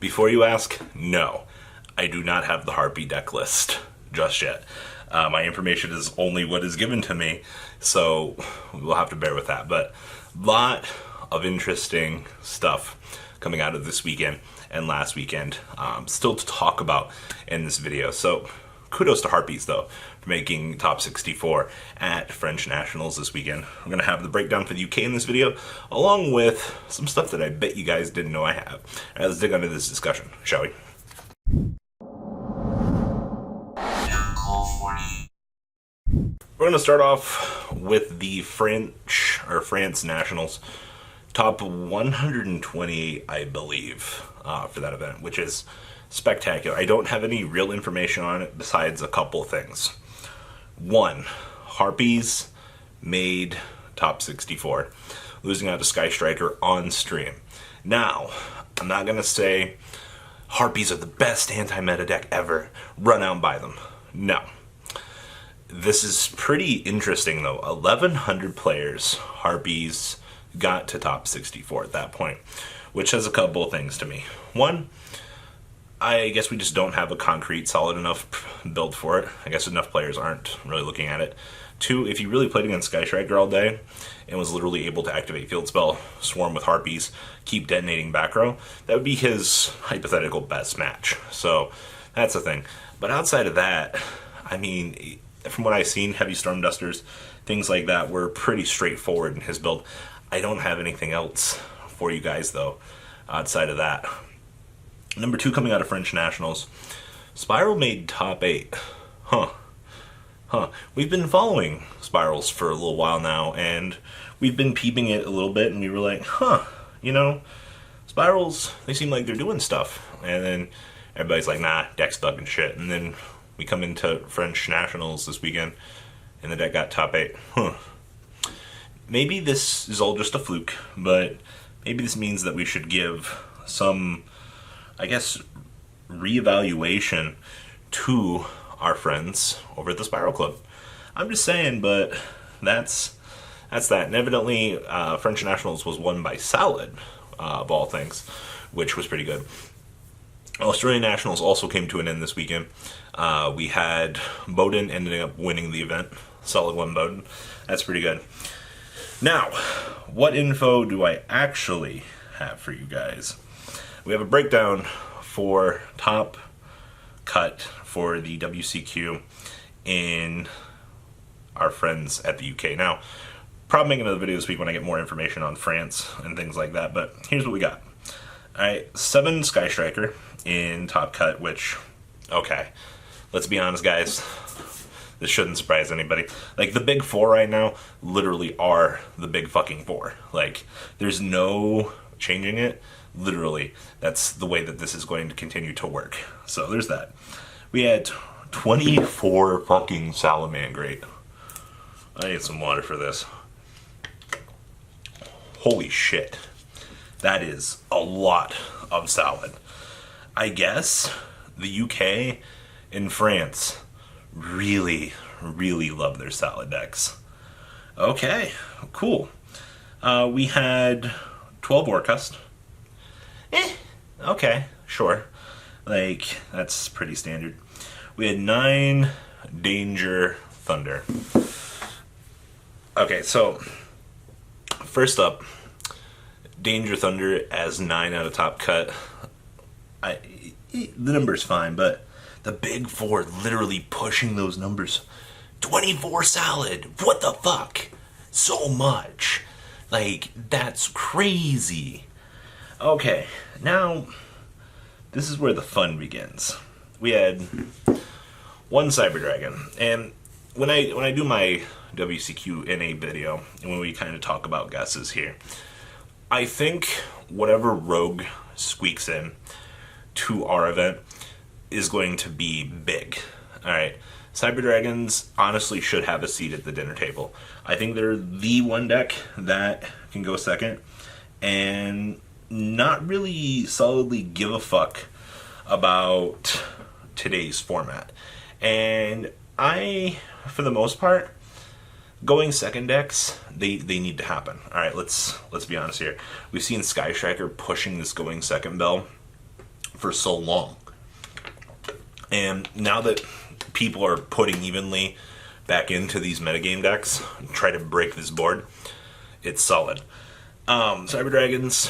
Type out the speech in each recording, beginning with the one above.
Before you ask, no, I do not have the Harpy deck list just yet. My information is only what is given to me, so we'll have to bear with that. But a lot of interesting stuff coming out of this weekend and last weekend, still to talk about in this video. So kudos to Harpies, though, for making top 64 at French Nationals this weekend. I'm going to have the breakdown for the UK in this video, along with some stuff that I bet you guys didn't know I have. All right, let's dig into this discussion, shall we? We're going to start off with the France Nationals. Top 128, I believe, for that event, which is spectacular. I don't have any real information on it besides a couple things. One, Harpies made top 64, losing out to Sky Striker on stream. Now, I'm not going to say Harpies are the best anti-meta deck ever. Run out and buy them. No. This is pretty interesting, though. 1,100 players, Harpies got to top 64 at that point, which says a couple of things to me. One, I guess we just don't have a concrete, solid enough build for it. I guess enough players aren't really looking at it. Two, if he really played against Sky Striker all day and was literally able to activate Field Spell, swarm with Harpies, keep detonating back row, that would be his hypothetical best match. So that's the thing. But outside of that, I mean, from what I've seen, heavy Storm Dusters, things like that were pretty straightforward in his build. I don't have anything else for you guys, though, outside of that. Number 2 coming out of French Nationals. Spyral made top 8. Huh. We've been following Spyrals for a little while now, and we've been peeping it a little bit, and we were like, you know, Spyrals, they seem like they're doing stuff. And then everybody's like, nah, deck's bug and shit. And then we come into French Nationals this weekend, and the deck got top 8. Maybe this is all just a fluke, but maybe this means that we should give some, I guess, reevaluation to our friends over at the Spyral Club. I'm just saying, but that's that. And evidently, French Nationals was won by Salad, of all things, which was pretty good. Australian Nationals also came to an end this weekend. We had Bowden ending up winning the event. Solid won Bowden. That's pretty good. Now, what info do I actually have for you guys? We have a breakdown for top cut for the WCQ in our friends at the UK. Now, probably making another video this week when I get more information on France and things like that, but here's what we got. Alright, 7 Sky Striker in top cut, which, okay, let's be honest, guys. This shouldn't surprise anybody. Like, the big 4 right now literally are the big fucking 4. Like, there's no changing it. Literally, that's the way that this is going to continue to work. So there's that. We had 24 fucking Salamangreat. I need some water for this. Holy shit. That is a lot of salad. I guess the UK and France really love their salad decks. Okay, cool. We had 12 Orcust. Okay, sure. Like, that's pretty standard. We had 9 Danger Thunder. Okay, so first up, Danger Thunder as 9 out of top cut. The number's fine, but the big 4 literally pushing those numbers. 24 salad. What the fuck? So much. Like, that's crazy. Okay, now this is where the fun begins. We had 1 Cyber Dragon, and when I do my WCQ NA video, and when we kind of talk about guesses here, I think whatever rogue squeaks in to our event is going to be big. Alright, Cyber Dragons honestly should have a seat at the dinner table. I think they're the one deck that can go second and not really solidly give a fuck about today's format. And I, for the most part, going second decks, they need to happen. Alright, let's be honest here. We've seen Sky Striker pushing this going second bell for so long. And now that people are putting evenly back into these metagame decks, try to break this board, it's solid. Cyber Dragons,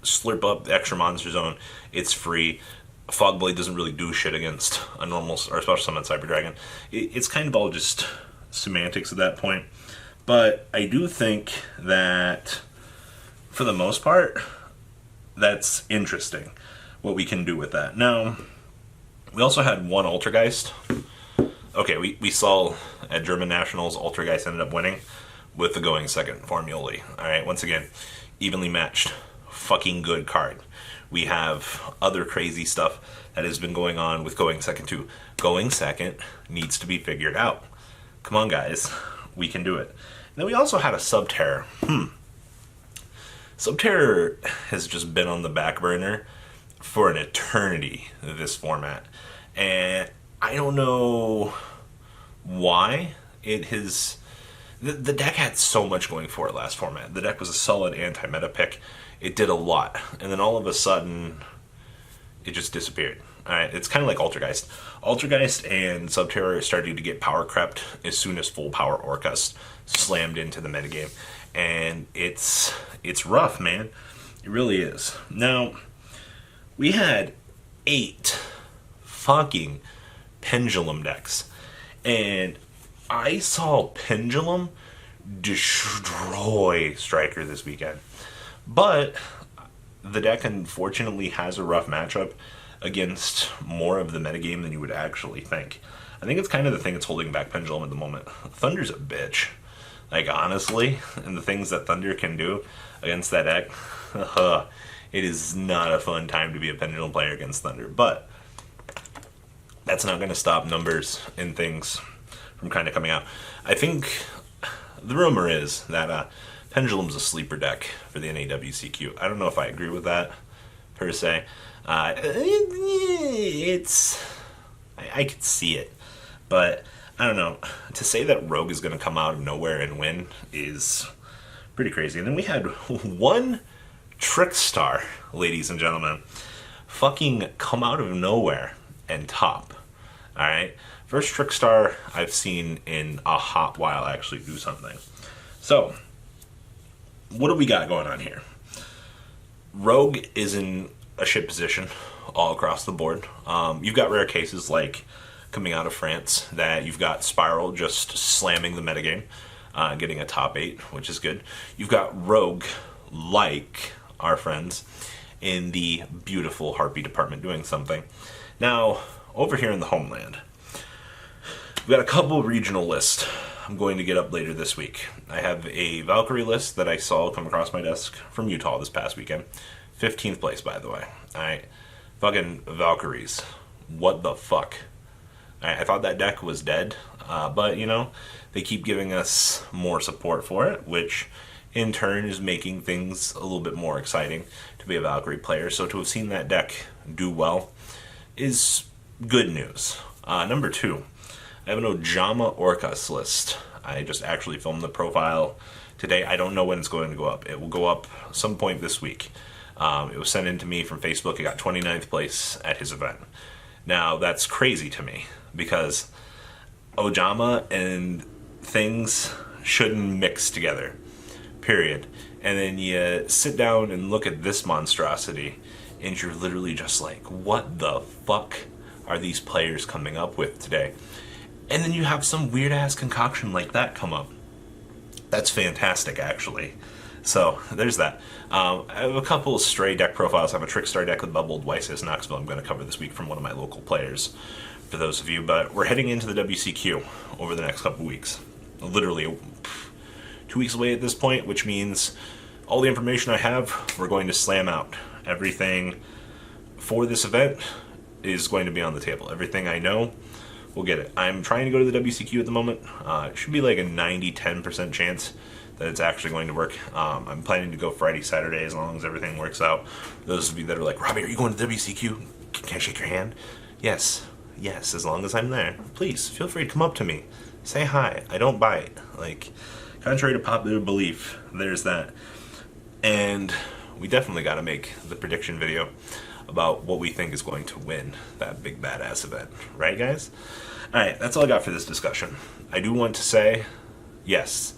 slurp up the extra monster zone. It's free. Fogblade doesn't really do shit against a normal or special summon Cyber Dragon. It's kind of all just semantics at that point. But I do think that, for the most part, that's interesting, what we can do with that. Now, we also had one Altergeist. Okay, we saw at German Nationals, Altergeist ended up winning with the going second Formuli. Alright, once again, evenly matched. Fucking good card. We have other crazy stuff that has been going on with going second too. Going second needs to be figured out. Come on, guys. We can do it. And then we also had a Subterror. Subterror has just been on the back burner for an eternity, this format. And I don't know why it has... The deck had so much going for it last format. The deck was a solid anti-meta pick. It did a lot. And then all of a sudden, it just disappeared. Alright, it's kind of like Altergeist. Altergeist and Subterror are starting to get power crept as soon as full power Orcust slammed into the metagame. And it's rough, man. It really is. Now, we had 8 fucking Pendulum decks. And I saw Pendulum destroy Striker this weekend. But the deck unfortunately has a rough matchup against more of the metagame than you would actually think. I think it's kind of the thing that's holding back Pendulum at the moment. Thunder's a bitch. Like, honestly, and the things that Thunder can do against that deck, it is not a fun time to be a Pendulum player against Thunder. But that's not going to stop numbers and things from kind of coming out. I think the rumor is that Pendulum's a sleeper deck for the NAWCQ. I don't know if I agree with that, per se. I could see it, but I don't know. To say that Rogue is going to come out of nowhere and win is pretty crazy. And then we had one Trickstar, ladies and gentlemen, fucking come out of nowhere and top. Alright? First Trickstar I've seen in a hot while actually do something. So, what do we got going on here? Rogue is in a shit position all across the board. You've got rare cases like coming out of France that you've got Spyral just slamming the metagame, getting a top 8, which is good. You've got Rogue, like our friends, in the beautiful Harpy department doing something. Now, over here in the homeland, we've got a couple regional lists I'm going to get up later this week. I have a Valkyrie list that I saw come across my desk from Utah this past weekend. 15th place, by the way. Alright, fucking Valkyries. What the fuck? I thought that deck was dead, but, you know, they keep giving us more support for it, which in turn is making things a little bit more exciting to be a Valkyrie player. So to have seen that deck do well is good news. Number 2, I have an Ojama Orcus list. I just actually filmed the profile today. I don't know when it's going to go up. It will go up some point this week. It was sent in to me from Facebook. It got 29th place at his event. Now, that's crazy to me, because Ojama and things shouldn't mix together, period. And then you sit down and look at this monstrosity, and you're literally just like, what the fuck are these players coming up with today? And then you have some weird-ass concoction like that come up. That's fantastic, actually. So, there's that. I have a couple of stray deck profiles. I have a Trickstar deck with Bubbled Wysis Knoxville I'm going to cover this week from one of my local players, for those of you. But we're heading into the WCQ over the next couple of weeks. Literally 2 weeks away at this point, which means all the information I have, we're going to slam out. Everything for this event is going to be on the table. Everything I know, we'll get it. I'm trying to go to the WCQ at the moment. It should be like a 90-10% chance that it's actually going to work. I'm planning to go Friday, Saturday, as long as everything works out. Those of you that are like, Robbie, are you going to the WCQ? Can I shake your hand? Yes, as long as I'm there. Please, feel free to come up to me. Say hi. I don't bite. Like, contrary to popular belief, there's that. And we definitely got to make the prediction video. about what we think is going to win that big badass event. Right, guys? Alright, that's all I got for this discussion. I do want to say, yes,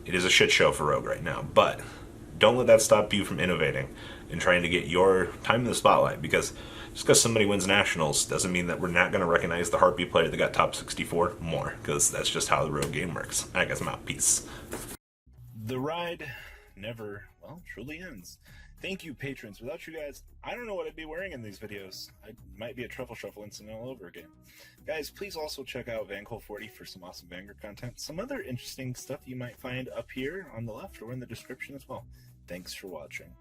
it is a shit show for Rogue right now, but don't let that stop you from innovating and trying to get your time in the spotlight, because just because somebody wins nationals doesn't mean that we're not going to recognize the Harpy player that got top 64 more, because that's just how the Rogue game works. I guess I'm out. Peace. The ride never, well, truly ends. Thank you, patrons. Without you guys, I don't know what I'd be wearing in these videos. I might be a truffle shuffle incident all over again. Guys, please also check out Vanquil40 for some awesome Vanguard content. Some other interesting stuff you might find up here on the left or in the description as well. Thanks for watching.